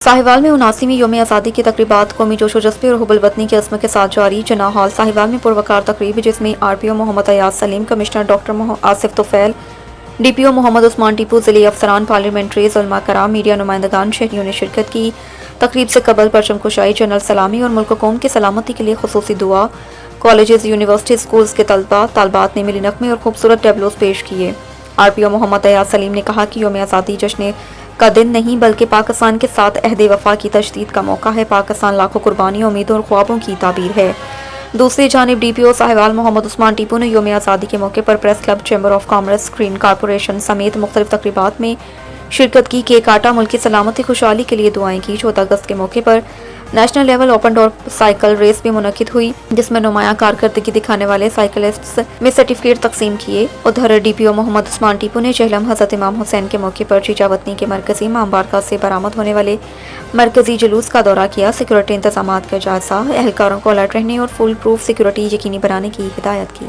साहिवाल में 79वीं यौम आज़ादी की तकरीबात कौमी जोशो जज्बे और हुब्बुल वतनी की अज़्म के साथ जारी। जनाह हॉल साहिवाल में पुरवकार तकरीब जिसमें RPO Mohammad Ayaz Saleem, commissioner doctor Asif Tufail, DPO Mohammad Usman Tipu, ज़िली अफसरान, पार्लियामेंट्रीज, उलमा कराम, मीडिया नुमाइंदगान, शहरियों ने शिरकत की। तकरीब से कबल परचम कुशाई, जनरल सलामी और मुल्क कौम की सलामती के लिए खुसूसी दुआ। कॉलेजेस, यूनिवर्सिटी, स्कूल्स के तलबा तालबात ने मिली नगमे और खूबसूरत टैबलोस पेश किए। RPO मोहम्मद अयाज सलीम ने कहा कि यौम आज़ादी जश्न का दिन नहीं बल्कि पाकिस्तान के साथ अहद वफा की तजदीद का मौका है। पाकिस्तान लाखों कुर्बानियों, उम्मीदों और ख्वाबों की ताबीर है। दूसरी जानिब DPO साहिवाल मोहम्मद उस्मान टीपू ने यौम आज़ादी के मौके पर press club, chamber of commerce, screen corporation समेत मुख्तलिफ तकरीबात में शिरकत की। केक काटा, मुल्क की सलामती खुशहाली के लिए दुआएं की। 14 अगस्त के मौके पर national level open door cycle race भी मुनक्किद हुई, जिसमें नुमायां कारकर्दगी दिखाने वाले साइकिलिस्ट्स में सर्टिफिकेट तकसीम किए। उधर DPO मोहम्मद उस्मान टीपू ने चहलम हज़रत इमाम हुसैन के मौके पर चीचा वतनी के मरकजी इमाम बारगाह से बरामद होने वाले मरकजी जुलूस का दौरा किया। सिक्योरिटी इंतजामात का जायजा, एहलकारों को अलर्ट रहने और फुल प्रूफ सिक्योरिटी यकीनी बनाने की हिदायत की।